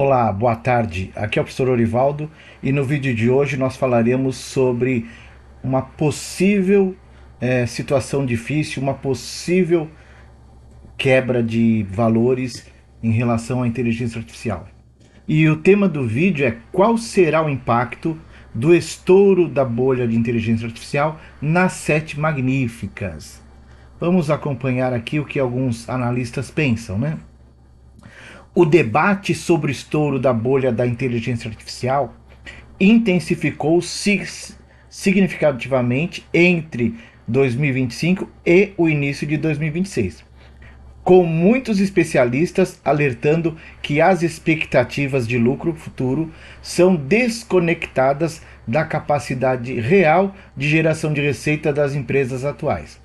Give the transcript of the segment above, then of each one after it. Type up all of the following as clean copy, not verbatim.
Olá, boa tarde. Aqui é o professor Orivaldo e no vídeo de hoje nós falaremos sobre uma possível situação difícil, uma possível quebra de valores em relação à inteligência artificial. E o tema do vídeo é qual será o impacto do estouro da bolha de inteligência artificial nas sete magníficas. Vamos acompanhar aqui o que alguns analistas pensam, né? O debate sobre o estouro da bolha da inteligência artificial intensificou significativamente entre 2025 e o início de 2026, com muitos especialistas alertando que as expectativas de lucro futuro são desconectadas da capacidade real de geração de receita das empresas atuais.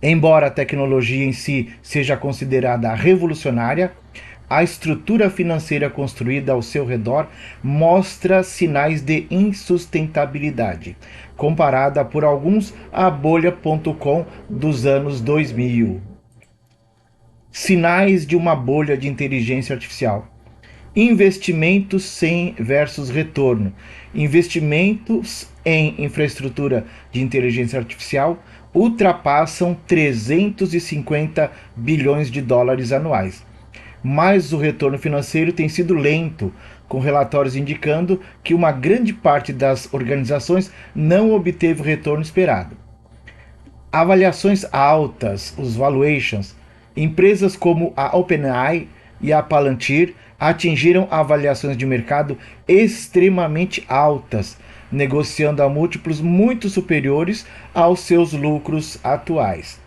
Embora a tecnologia em si seja considerada revolucionária, a estrutura financeira construída ao seu redor mostra sinais de insustentabilidade, comparada por alguns à bolha.com dos anos 2000. Sinais de uma bolha de inteligência artificial. Investimentos sem versus retorno. Investimentos em infraestrutura de inteligência artificial ultrapassam 350 bilhões de dólares anuais. Mas o retorno financeiro tem sido lento, com relatórios indicando que uma grande parte das organizações não obteve o retorno esperado. Avaliações altas, os valuations. Empresas como a OpenAI e a Palantir atingiram avaliações de mercado extremamente altas, negociando a múltiplos muito superiores aos seus lucros atuais.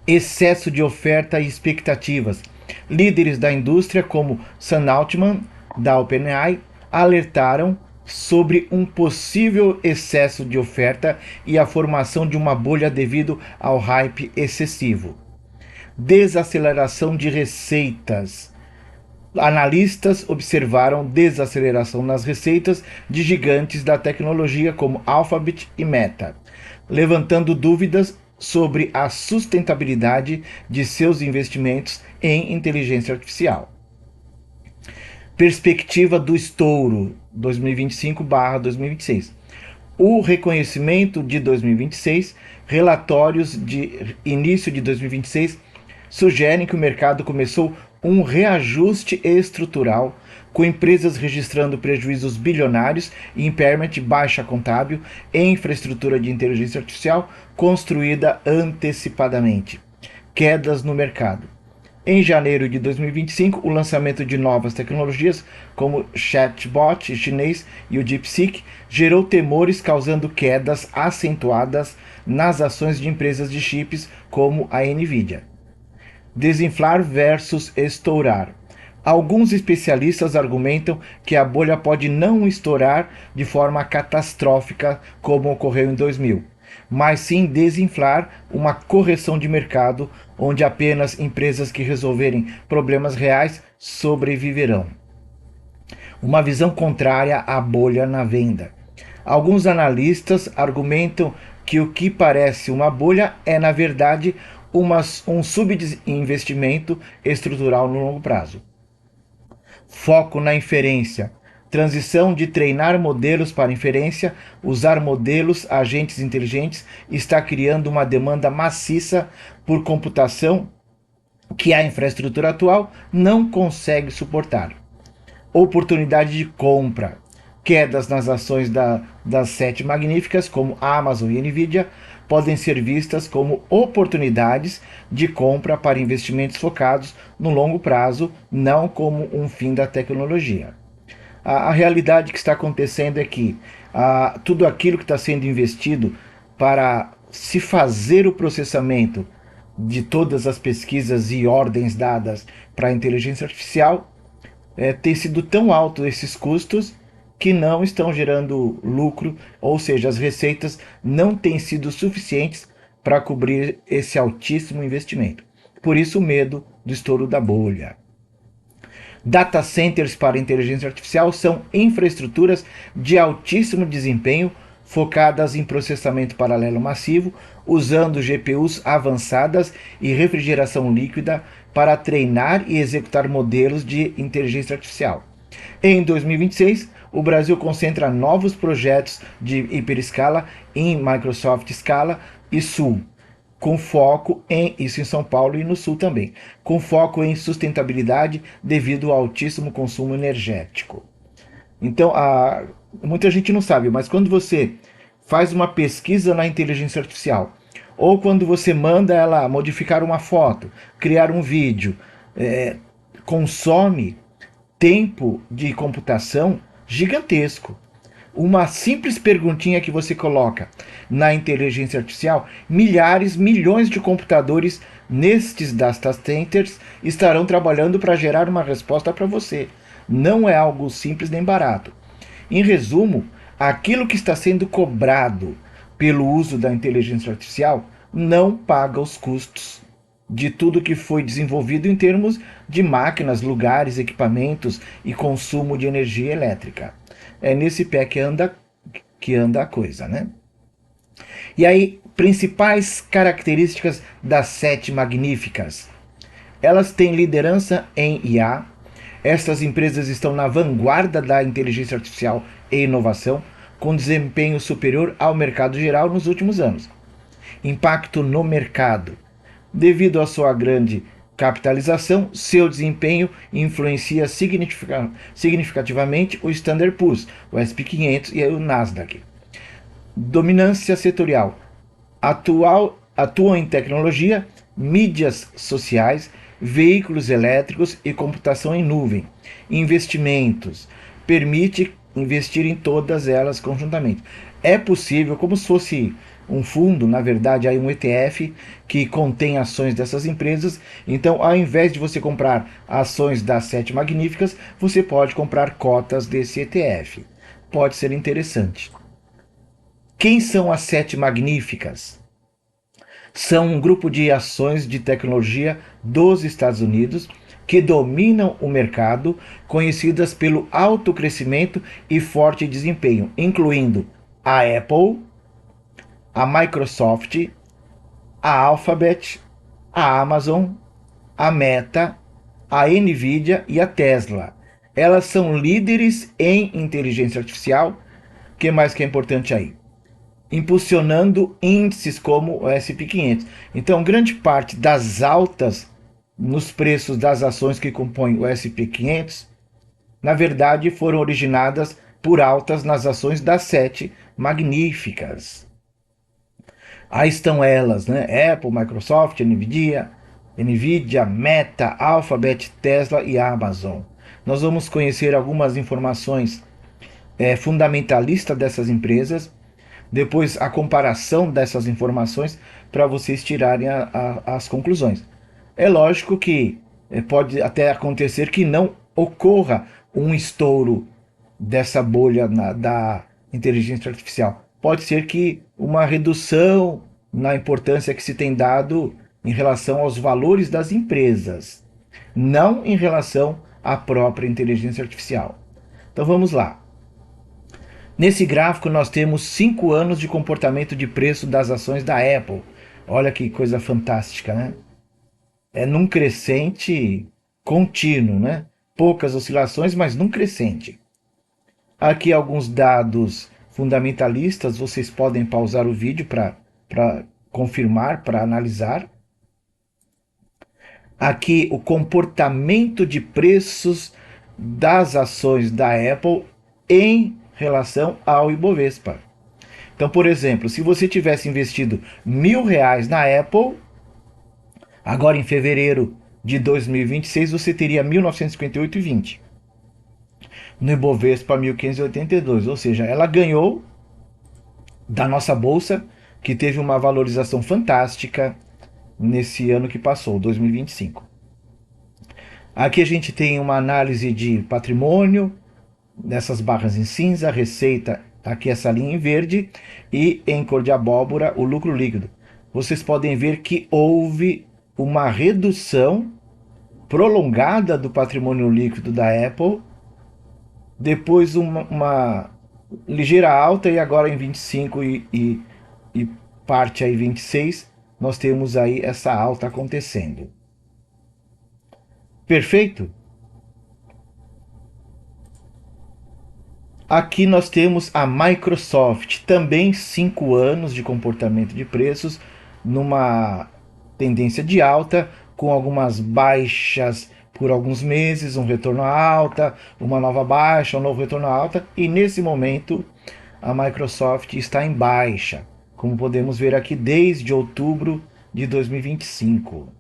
Excesso de oferta e expectativas. Líderes da indústria como Sam Altman, da OpenAI, alertaram sobre um possível excesso de oferta e a formação de uma bolha devido ao hype excessivo. Desaceleração de receitas. Analistas observaram desaceleração nas receitas de gigantes da tecnologia como Alphabet e Meta, levantando dúvidas sobre a sustentabilidade de seus investimentos em inteligência artificial. Perspectiva do estouro 2025/2026. O reconhecimento de 2026, relatórios de início de 2026 sugerem que o mercado começou um reajuste estrutural, com empresas registrando prejuízos bilionários e impairment baixa contábil em infraestrutura de inteligência artificial construída antecipadamente. Quedas no mercado. Em janeiro de 2025, o lançamento de novas tecnologias, como o chatbot chinês e o DeepSeek, gerou temores, causando quedas acentuadas nas ações de empresas de chips como a Nvidia. Desinflar versus estourar. Alguns especialistas argumentam que a bolha pode não estourar de forma catastrófica como ocorreu em 2000, mas sim desinflar uma correção de mercado onde apenas empresas que resolverem problemas reais sobreviverão. Uma visão contrária à bolha na venda. Alguns analistas argumentam que o que parece uma bolha é, na verdade, um subinvestimento estrutural no longo prazo. Foco na inferência. Transição de treinar modelos para inferência, usar modelos, agentes inteligentes, está criando uma demanda maciça por computação que a infraestrutura atual não consegue suportar. Oportunidade de compra. Quedas nas ações das sete magníficas, como Amazon e Nvidia, podem ser vistas como oportunidades de compra para investimentos focados no longo prazo, não como um fim da tecnologia. A realidade que está acontecendo é que tudo aquilo que está sendo investido para se fazer o processamento de todas as pesquisas e ordens dadas para a inteligência artificial tem sido tão alto esses custos que não estão gerando lucro, ou seja, as receitas não têm sido suficientes para cobrir esse altíssimo investimento. Por isso o medo do estouro da bolha. Data centers para inteligência artificial são infraestruturas de altíssimo desempenho focadas em processamento paralelo massivo, usando GPUs avançadas e refrigeração líquida para treinar e executar modelos de inteligência artificial. Em 2026, o Brasil concentra novos projetos de hiperescala em Microsoft Scala e Sul, com foco em, isso em São Paulo e no Sul também, com foco em sustentabilidade devido ao altíssimo consumo energético. Então, muita gente não sabe, mas quando você faz uma pesquisa na inteligência artificial, ou quando você manda ela modificar uma foto, criar um vídeo, consome tempo de computação gigantesco. Uma simples perguntinha que você coloca na inteligência artificial, milhares, milhões de computadores nestes data centers estarão trabalhando para gerar uma resposta para você. Não é algo simples nem barato. Em resumo, aquilo que está sendo cobrado pelo uso da inteligência artificial não paga os custos de tudo que foi desenvolvido em termos de máquinas, lugares, equipamentos e consumo de energia elétrica. É nesse pé que anda a coisa, né? E aí, principais características das 7 magníficas. Elas têm liderança em IA. Estas empresas estão na vanguarda da inteligência artificial e inovação, com desempenho superior ao mercado geral nos últimos anos. Impacto no mercado. Devido à sua grande capitalização, seu desempenho influencia significativamente o Standard & Poor's, o S&P 500 e o Nasdaq. Dominância setorial. Atuam em tecnologia, mídias sociais, veículos elétricos e computação em nuvem. Investimentos. Permite investir em todas elas conjuntamente. É possível, como se fosse um fundo, na verdade, aí um ETF que contém ações dessas empresas. Então, ao invés de você comprar ações das 7 magníficas, você pode comprar cotas desse ETF. Pode ser interessante. Quem são as 7 magníficas? São um grupo de ações de tecnologia dos Estados Unidos que dominam o mercado, conhecidas pelo alto crescimento e forte desempenho, incluindo a Apple, a Microsoft, a Alphabet, a Amazon, a Meta, a Nvidia e a Tesla. Elas são líderes em inteligência artificial. O que mais que é importante aí? Impulsionando índices como o S&P 500. Então, grande parte das altas nos preços das ações que compõem o S&P 500, na verdade, foram originadas por altas nas ações das 7 magníficas. Aí estão elas, né? Apple, Microsoft, Nvidia, Meta, Alphabet, Tesla e Amazon. Nós vamos conhecer algumas informações fundamentalistas dessas empresas, depois a comparação dessas informações para vocês tirarem as conclusões. É lógico que pode até acontecer que não ocorra um estouro dessa bolha da inteligência artificial. Pode ser que uma redução na importância que se tem dado em relação aos valores das empresas, não em relação à própria inteligência artificial. Então vamos lá. Nesse gráfico nós temos 5 anos de comportamento de preço das ações da Apple. Olha que coisa fantástica, né? É num crescente contínuo, né? Poucas oscilações, mas num crescente. Aqui alguns dados fundamentalistas, vocês podem pausar o vídeo para confirmar, para analisar. Aqui o comportamento de preços das ações da Apple em relação ao Ibovespa. Então, por exemplo, se você tivesse investido R$1.000 na Apple, agora em fevereiro de 2026 você teria 1.958,20. No Ibovespa 1.582, ou seja, ela ganhou da nossa bolsa, que teve uma valorização fantástica nesse ano que passou, 2025. Aqui a gente tem uma análise de patrimônio, nessas barras em cinza, receita, aqui essa linha em verde, e em cor de abóbora o lucro líquido. Vocês podem ver que houve uma redução prolongada do patrimônio líquido da Apple, depois uma ligeira alta, e agora em 25 e parte aí 26, nós temos aí essa alta acontecendo. Perfeito? Aqui nós temos a Microsoft, também 5 anos de comportamento de preços, numa tendência de alta, com algumas baixas por alguns meses, um retorno à alta, uma nova baixa, um novo retorno à alta, e nesse momento a Microsoft está em baixa, como podemos ver aqui desde outubro de 2025.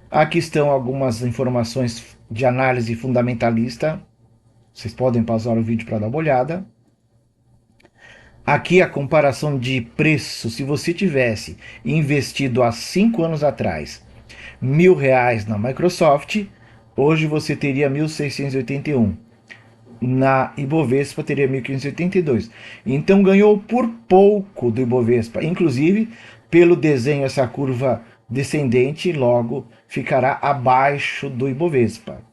Aqui estão algumas informações de análise fundamentalista. Vocês podem pausar o vídeo para dar uma olhada. Aqui a comparação de preço. Se você tivesse investido há 5 anos atrás R$ 1.000 na Microsoft, hoje você teria 1.681. Na Ibovespa teria 1.582. Então ganhou por pouco do Ibovespa. Inclusive, pelo desenho, essa curva descendente logo ficará abaixo do Ibovespa.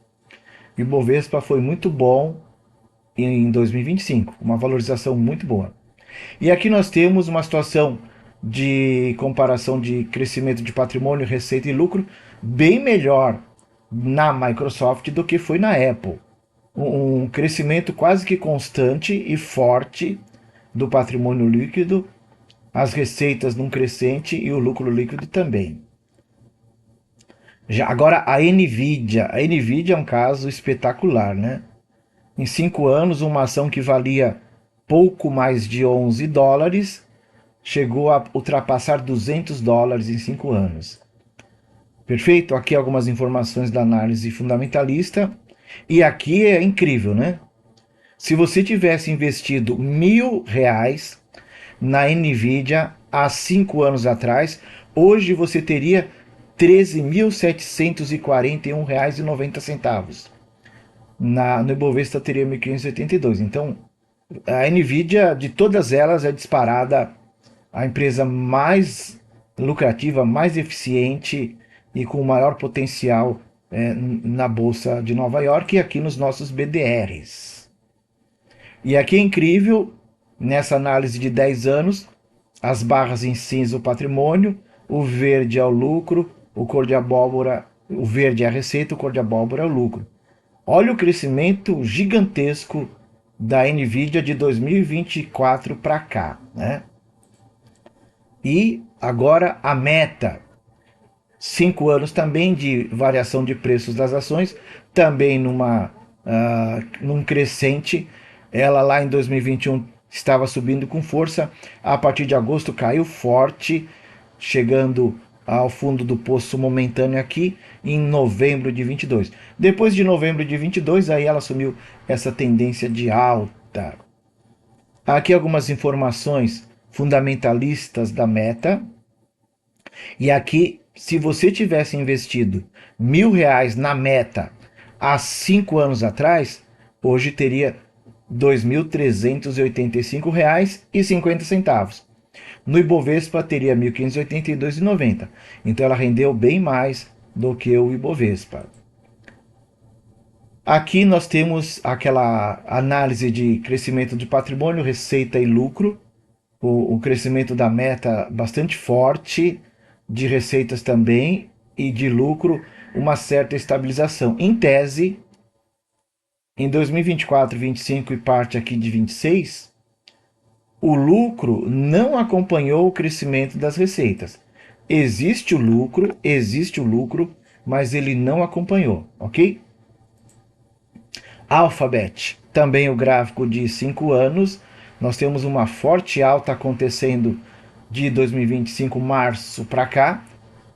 O Ibovespa foi muito bom em 2025, uma valorização muito boa. E aqui nós temos uma situação de comparação de crescimento de patrimônio, receita e lucro bem melhor na Microsoft do que foi na Apple. Um crescimento quase que constante e forte do patrimônio líquido, as receitas num crescente e o lucro líquido também. Já agora a Nvidia é um caso espetacular, né? Em 5 anos, uma ação que valia pouco mais de $11 chegou a ultrapassar $200 em 5 anos. Perfeito? Aqui algumas informações da análise fundamentalista. E aqui é incrível, né? Se você tivesse investido R$ 1.000 na Nvidia há 5 anos atrás, hoje você teria R$ 13.741,90. No Ibovespa teria 1.582. Então, a Nvidia, de todas elas, é disparada a empresa mais lucrativa, mais eficiente e com maior potencial na Bolsa de Nova York e aqui nos nossos BDRs. E aqui é incrível, nessa análise de 10 anos, as barras em cinza o patrimônio, o verde é o lucro, o cor de abóbora, o verde é a receita, o cor de abóbora é o lucro. Olha o crescimento gigantesco da Nvidia de 2024 para cá, né? E agora a Meta, 5 anos também de variação de preços das ações, também num crescente. Ela lá em 2021 estava subindo com força, a partir de agosto caiu forte, chegando ao fundo do poço momentâneo aqui em novembro de 22. Depois de novembro de 22, aí ela assumiu essa tendência de alta. Aqui algumas informações fundamentalistas da Meta. E aqui, se você tivesse investido R$ 1.000 na Meta há 5 anos atrás, hoje teria R$ 2.385,50. No Ibovespa teria R$ 1.582,90. Então ela rendeu bem mais do que o Ibovespa. Aqui nós temos aquela análise de crescimento de patrimônio, receita e lucro. O crescimento da Meta bastante forte, de receitas também, e de lucro uma certa estabilização. Em tese, em 2024, 25 e parte aqui de 26, o lucro não acompanhou o crescimento das receitas. Existe o lucro, mas ele não acompanhou, ok? Alphabet, também o gráfico de 5 anos, nós temos uma forte alta acontecendo de 2025, março para cá,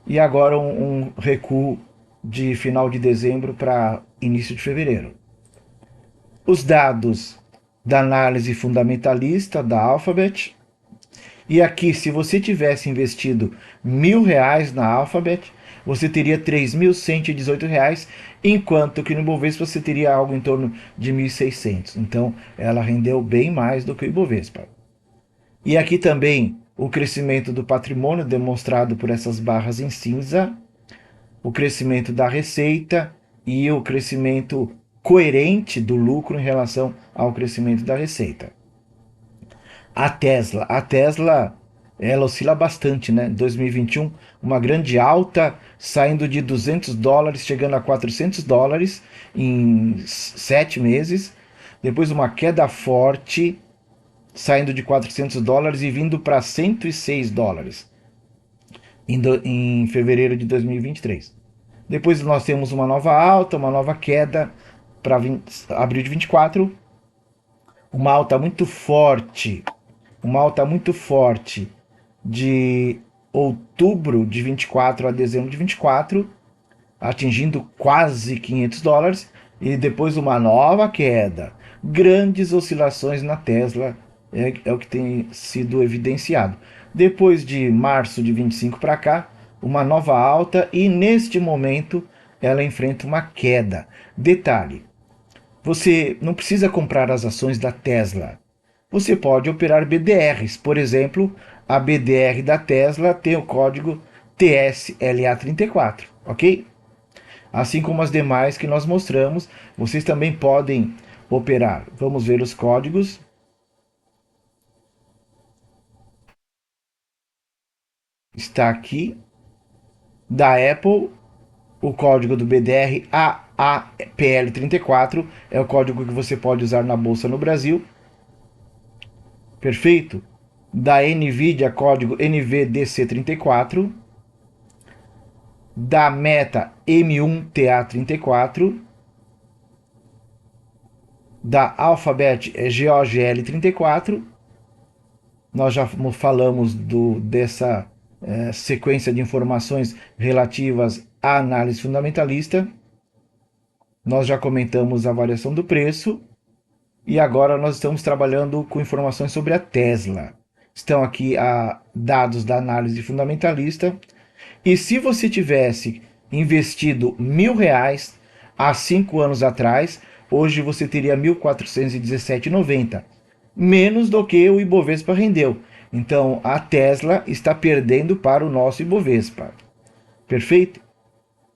e agora um recuo de final de dezembro para início de fevereiro. Os dados da análise fundamentalista da Alphabet. E aqui, se você tivesse investido R$ 1.000 na Alphabet, você teria R$ 3.118, enquanto que no Ibovespa você teria algo em torno de 1.600. Então, ela rendeu bem mais do que o Ibovespa. E aqui também o crescimento do patrimônio demonstrado por essas barras em cinza, o crescimento da receita e o crescimento coerente do lucro em relação ao crescimento da receita. A Tesla, ela oscila bastante, né? 2021, uma grande alta, saindo de US$ 200, chegando a US$ 400 em 7 meses. Depois uma queda forte, saindo de US$ 400 e vindo para US$ 106 em fevereiro de 2023. Depois nós temos uma nova alta, uma nova queda para abril de 24, uma alta muito forte, uma alta muito forte de outubro de 24 a dezembro de 24, atingindo quase US$ 500, e depois uma nova queda. Grandes oscilações na Tesla é o que tem sido evidenciado. Depois de março de 25 para cá, uma nova alta, e neste momento ela enfrenta uma queda. Detalhe: você não precisa comprar as ações da Tesla. Você pode operar BDRs. Por exemplo, a BDR da Tesla tem o código TSLA34, ok? Assim como as demais que nós mostramos, vocês também podem operar. Vamos ver os códigos. Está aqui da Apple, o código do BDR AAPL34 é o código que você pode usar na bolsa no Brasil. Perfeito? Da Nvidia, código NVDC34. Da Meta M1TA34. Da Alphabet GOGL34. Nós já falamos dessa sequência de informações relativas à análise fundamentalista. Nós já comentamos a variação do preço. E agora nós estamos trabalhando com informações sobre a Tesla. Estão aqui dados da análise fundamentalista. E se você tivesse investido R$ 1.000 há 5 anos atrás, hoje você teria 1.417,90, menos do que o Ibovespa rendeu. Então a Tesla está perdendo para o nosso Ibovespa. Perfeito?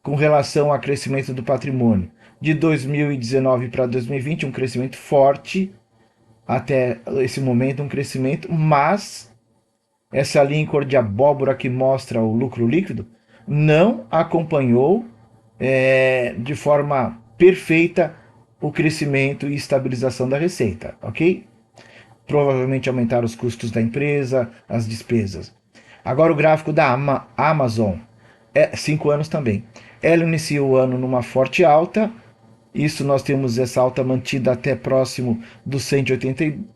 Com relação ao crescimento do patrimônio, de 2019 para 2020, um crescimento forte, até esse momento um crescimento, mas essa linha em cor de abóbora que mostra o lucro líquido não acompanhou de forma perfeita o crescimento e estabilização da receita, ok? Provavelmente aumentaram os custos da empresa, as despesas. Agora o gráfico da Amazon, 5 anos também. Ela inicia o ano numa forte alta. Isso, nós temos essa alta mantida até próximo dos US$ 180 em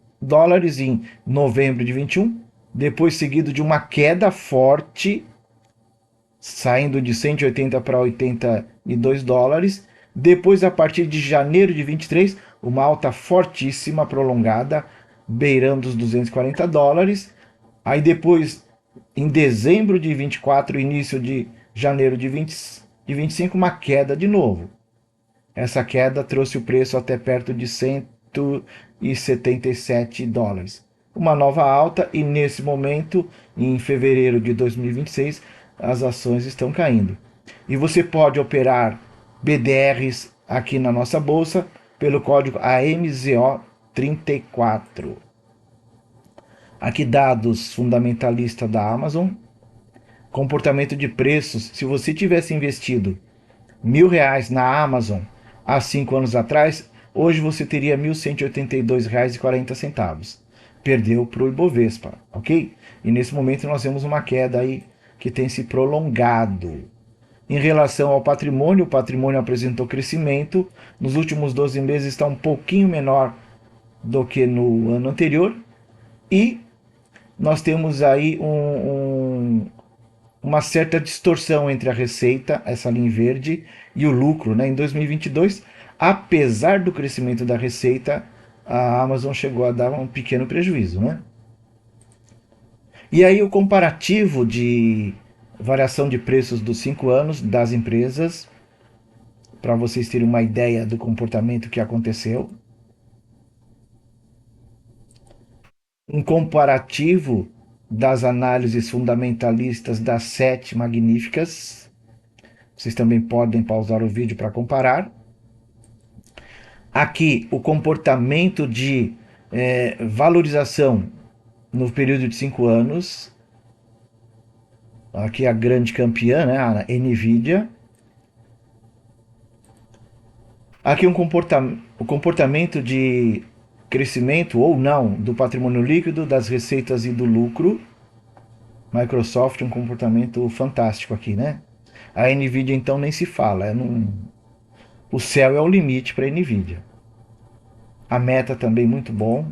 novembro de 21, depois seguido de uma queda forte, saindo de 180 para US$ 82. Depois, a partir de janeiro de 23, uma alta fortíssima, prolongada, beirando os US$ 240. Aí depois, em dezembro de 24, início de janeiro de 25, uma queda de novo. Essa queda trouxe o preço até perto de US$ 177. Uma nova alta, e nesse momento, em fevereiro de 2026, as ações estão caindo. E você pode operar BDRs aqui na nossa bolsa pelo código AMZO34. Aqui dados fundamentalistas da Amazon. Comportamento de preços. Se você tivesse investido R$ 1.000 na Amazon há 5 anos atrás, hoje você teria R$ 1.182,40. Perdeu para o Ibovespa, ok? E nesse momento nós temos uma queda aí que tem se prolongado. Em relação ao patrimônio, o patrimônio apresentou crescimento. Nos últimos 12 meses está um pouquinho menor do que no ano anterior. E nós temos aí uma certa distorção entre a receita, essa linha verde, e o lucro, né? Em 2022, apesar do crescimento da receita, a Amazon chegou a dar um pequeno prejuízo, né? E aí o comparativo de variação de preços dos 5 anos das empresas, para vocês terem uma ideia do comportamento que aconteceu. Um comparativo das análises fundamentalistas das 7 magníficas. Vocês também podem pausar o vídeo para comparar. Aqui o comportamento de valorização no período de 5 anos. Aqui a grande campeã, né, a Nvidia. Aqui o comportamento de crescimento ou não do patrimônio líquido, das receitas e do lucro. Microsoft, um comportamento fantástico aqui, né? A Nvidia então nem se fala, o céu é o limite para a Nvidia. A Meta também muito bom.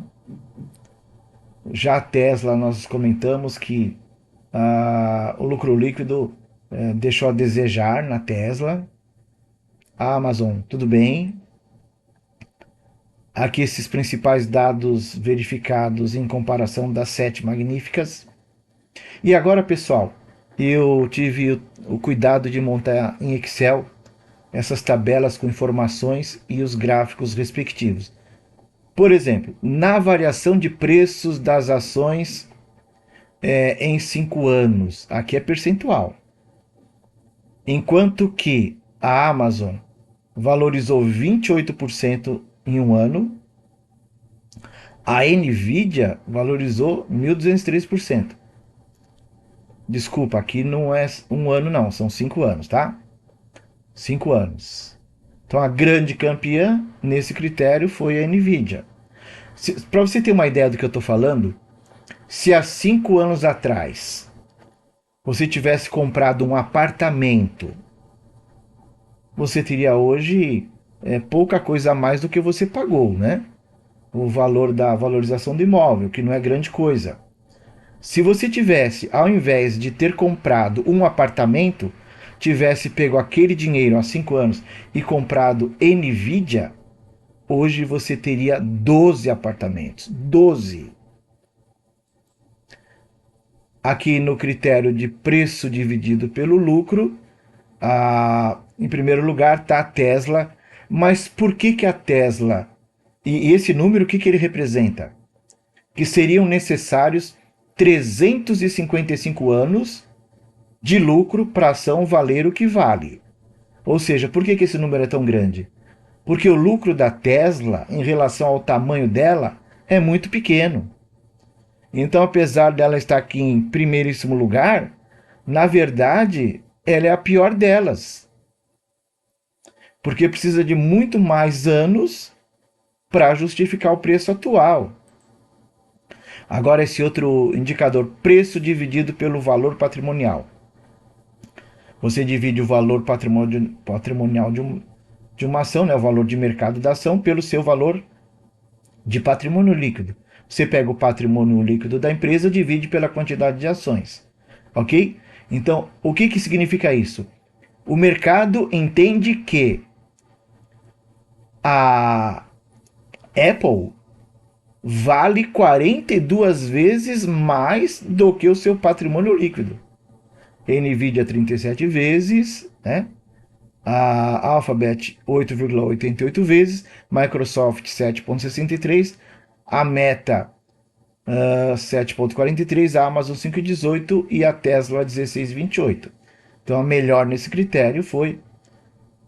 Já a Tesla nós comentamos que o lucro líquido deixou a desejar na Tesla. A Amazon, tudo bem. Aqui esses principais dados verificados em comparação das 7 magníficas. E agora, pessoal, eu tive o cuidado de montar em Excel essas tabelas com informações e os gráficos respectivos. Por exemplo, na variação de preços das ações em 5 anos, aqui é percentual. Enquanto que a Amazon valorizou 28% em um ano, a Nvidia valorizou 1.203%. Desculpa, aqui não é um ano não, são 5 anos, tá? 5 anos. Então a grande campeã nesse critério foi a Nvidia. Para você ter uma ideia do que eu estou falando, se há 5 anos atrás você tivesse comprado um apartamento, você teria hoje pouca coisa a mais do que você pagou, né? O valor da valorização do imóvel, que não é grande coisa. Se você tivesse, ao invés de ter comprado um apartamento, tivesse pego aquele dinheiro há 5 anos e comprado Nvidia, hoje você teria 12 apartamentos. 12. Aqui no critério de preço dividido pelo lucro, em primeiro lugar está a Tesla. Mas por que a Tesla? E esse número, o que ele representa? Que seriam necessários 355 anos de lucro para a ação valer o que vale. Ou seja, por que esse número é tão grande? Porque o lucro da Tesla, em relação ao tamanho dela, é muito pequeno. Então, apesar dela estar aqui em primeiríssimo lugar, na verdade, ela é a pior delas. Porque precisa de muito mais anos para justificar o preço atual. Agora, esse outro indicador, preço dividido pelo valor patrimonial. Você divide o valor patrimonial de uma ação, né, o valor de mercado da ação, pelo seu valor de patrimônio líquido. Você pega o patrimônio líquido da empresa e divide pela quantidade de ações. Ok? Então, o que significa isso? O mercado entende que a Apple vale 42 vezes mais do que o seu patrimônio líquido. Nvidia 37 vezes, né? A Alphabet 8,88 vezes, Microsoft 7,63, a Meta 7,43, a Amazon 5,18 e a Tesla 16,28. Então a melhor nesse critério foi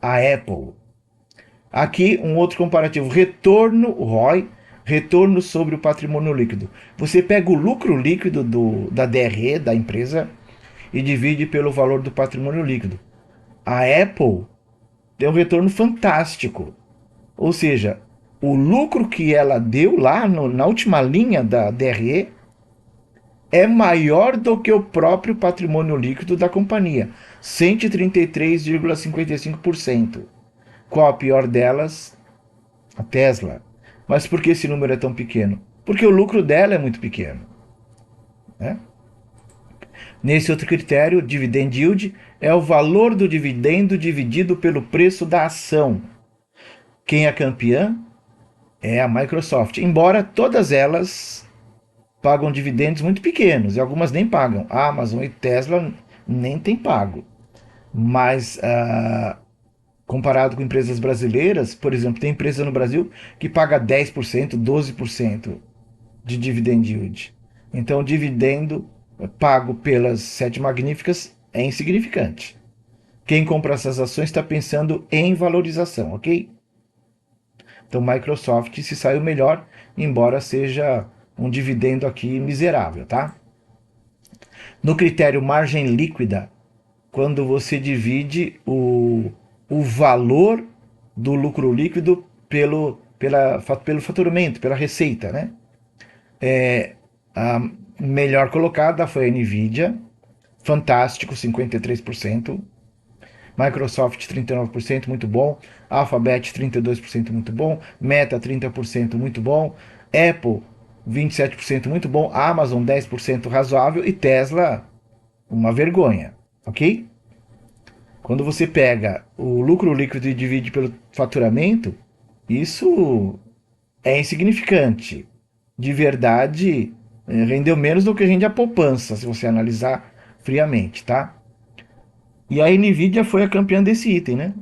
a Apple. Aqui um outro comparativo, retorno ROI, retorno sobre o patrimônio líquido. Você pega o lucro líquido da DRE, da empresa, e divide pelo valor do patrimônio líquido. A Apple tem um retorno fantástico. Ou seja, o lucro que ela deu lá na última linha da DRE é maior do que o próprio patrimônio líquido da companhia, 133,55%. Qual a pior delas? A Tesla. Mas por que esse número é tão pequeno? Porque o lucro dela é muito pequeno, né? Nesse outro critério, dividend yield é o valor do dividendo dividido pelo preço da ação. Quem é campeã é a Microsoft, embora todas elas pagam dividendos muito pequenos e algumas nem pagam. A Amazon e Tesla nem tem pago. Mas comparado com empresas brasileiras, por exemplo, tem empresa no Brasil que paga 10%, 12% de dividend yield. Então, o dividendo pago pelas 7 magníficas é insignificante. Quem compra essas ações está pensando em valorização, ok? Então, Microsoft se saiu melhor, embora seja um dividendo aqui miserável, tá? No critério margem líquida, quando você divide o valor do lucro líquido pelo faturamento, pela receita, né? A melhor colocada foi a Nvidia, fantástico, 53%. Microsoft 39%, muito bom. Alphabet 32%, muito bom. Meta 30%, muito bom. Apple 27%, muito bom. Amazon 10% razoável. E Tesla, uma vergonha, ok? Quando você pega o lucro líquido e divide pelo faturamento, isso é insignificante. De verdade, rendeu menos do que a gente a poupança, se você analisar friamente, tá? E a Nvidia foi a campeã desse item, né?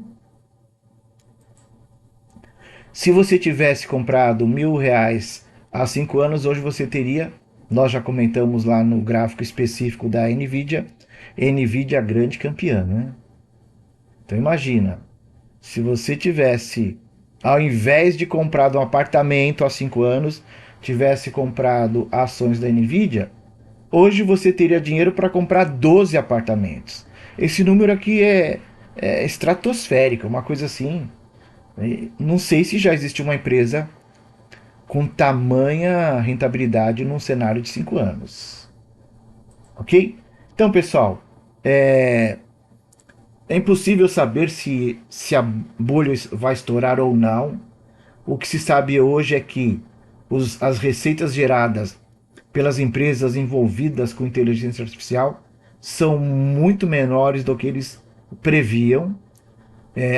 Se você tivesse comprado R$ 1.000 há 5 anos, hoje você teria, nós já comentamos lá no gráfico específico da Nvidia a grande campeã, né? Então imagina, se você tivesse, ao invés de comprar um apartamento há 5 anos, tivesse comprado ações da Nvidia, hoje você teria dinheiro para comprar 12 apartamentos. Esse número aqui é estratosférico, uma coisa assim. Não sei se já existe uma empresa com tamanha rentabilidade num cenário de 5 anos. Ok? Então, pessoal, é impossível saber se a bolha vai estourar ou não. O que se sabe hoje é que as receitas geradas pelas empresas envolvidas com inteligência artificial são muito menores do que eles previam.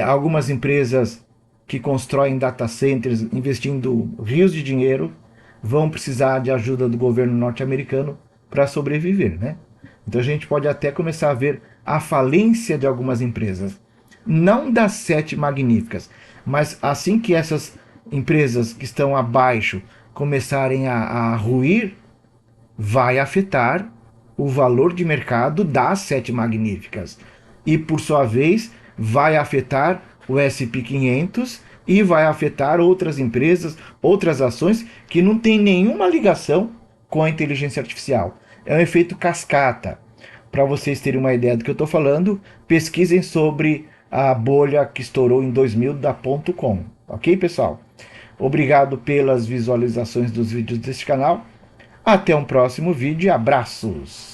Algumas empresas que constroem data centers investindo rios de dinheiro vão precisar de ajuda do governo norte-americano para sobreviver, né? Então a gente pode até começar a ver a falência de algumas empresas, não das 7 magníficas, mas assim que essas empresas que estão abaixo começarem a ruir, vai afetar o valor de mercado das 7 magníficas. E, por sua vez, vai afetar o SP500 e vai afetar outras empresas, outras ações que não têm nenhuma ligação com a inteligência artificial. É um efeito cascata. Para vocês terem uma ideia do que eu estou falando, pesquisem sobre a bolha que estourou em 2000 da .com. Ok, pessoal? Obrigado pelas visualizações dos vídeos deste canal. Até um próximo vídeo e abraços!